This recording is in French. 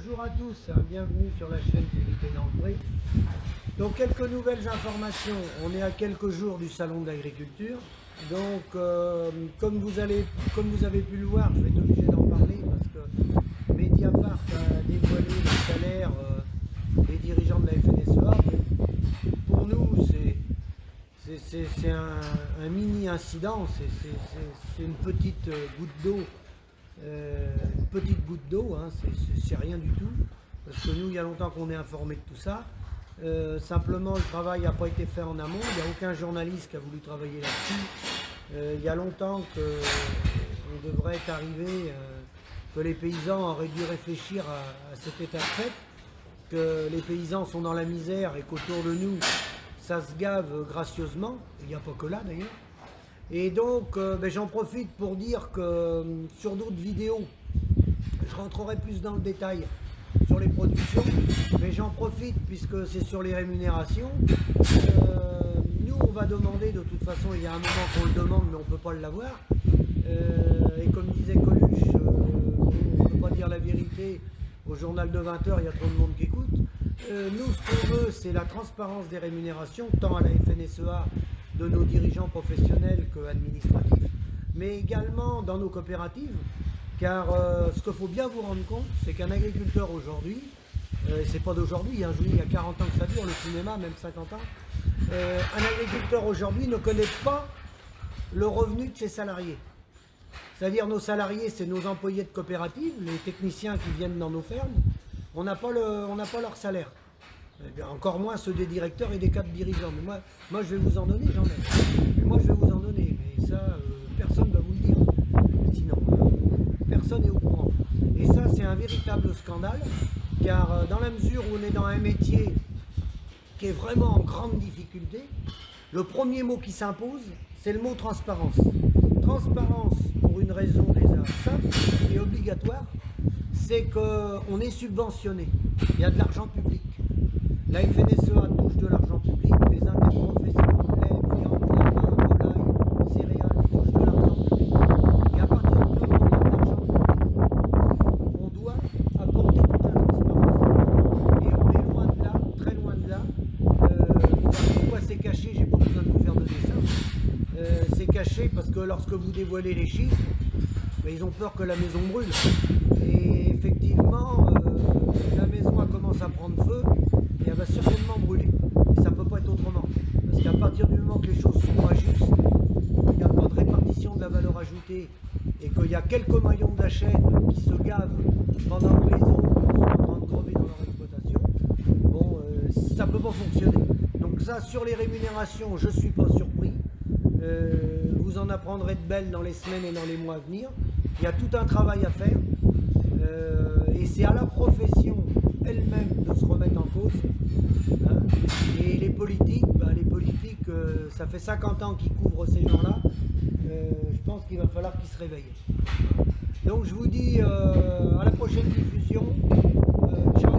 bonjour à tous, bienvenue sur la chaîne Vérité dans le Pré. Donc quelques nouvelles informations, on est à quelques jours du salon de l'agriculture. Donc comme vous avez pu le voir, je vais être obligé d'en parler parce que Mediapart a dévoilé le salaire des dirigeants de la FNSEA. Pour nous, c'est un mini incident, c'est une petite goutte d'eau. Hein, c'est rien du tout, parce que nous, il y a longtemps qu'on est informé de tout ça. Simplement, le travail n'a pas été fait en amont, il n'y a aucun journaliste qui a voulu travailler là-dessus. Il y a longtemps qu'on devrait être arrivé, que les paysans auraient dû réfléchir à cet état de fait, que les paysans sont dans la misère et qu'autour de nous, ça se gave gracieusement, il n'y a pas que là d'ailleurs. Et donc, j'en profite pour dire que sur d'autres vidéos, je rentrerai plus dans le détail sur les productions, mais j'en profite puisque c'est sur les rémunérations. Nous, on va demander, de toute façon, il y a un moment qu'on le demande, mais on ne peut pas l'avoir. Et comme disait Coluche, on ne peut pas dire la vérité au journal de 20h, il y a trop de monde qui écoute. Nous, ce qu'on veut, c'est la transparence des rémunérations, tant à la FNSEA, de nos dirigeants professionnels qu'administratifs, mais également dans nos coopératives, car ce qu'il faut bien vous rendre compte, c'est qu'un agriculteur aujourd'hui, c'est pas d'aujourd'hui, hein, je vous dis, il y a 40 ans que ça dure, le cinéma, même 50 ans, un agriculteur aujourd'hui ne connaît pas le revenu de ses salariés. C'est-à-dire nos salariés, c'est nos employés de coopératives, les techniciens qui viennent dans nos fermes, on n'a pas leur salaire. Encore moins ceux des directeurs et des cadres dirigeants. Mais moi je vais vous en donner, j'en ai. Mais moi je vais vous en donner. Mais ça, personne ne va vous le dire. Sinon, personne n'est au courant. Et ça, c'est un véritable scandale. Car dans la mesure où on est dans un métier qui est vraiment en grande difficulté, le premier mot qui s'impose, c'est le mot transparence. Transparence, pour une raison déjà simple et obligatoire, c'est qu'on est subventionné. Il y a de l'argent public. La FNSEA touche de l'argent public, les interprofessions, lait, viande, lapin, volaille, céréales touchent de l'argent public. Et à partir du moment où il y a de l'argent public, on doit apporter toute la transparence. Et on est loin de là, très loin de là. Pourquoi c'est caché? J'ai pas besoin de vous faire de dessin. C'est caché parce que lorsque vous dévoilez les chiffres, ils ont peur que la maison brûle. Et effectivement, la maison commence à prendre feu. Et elle va certainement brûler. Et ça ne peut pas être autrement. Parce qu'à partir du moment que les choses sont pas justes, il n'y a pas de répartition de la valeur ajoutée, et qu'il y a quelques maillons de la chaîne qui se gavent pendant que les autres sont en train de crever dans leur exploitation, bon, ça ne peut pas fonctionner. Donc ça, sur les rémunérations, je ne suis pas surpris. Vous en apprendrez de belles dans les semaines et dans les mois à venir. Il y a tout un travail à faire. Et c'est à la profession elle-même de se remettre en cause. Hein. Et les politiques, ça fait 50 ans qu'ils couvrent ces gens-là. Je pense qu'il va falloir qu'ils se réveillent. Donc je vous dis à la prochaine diffusion. Ciao.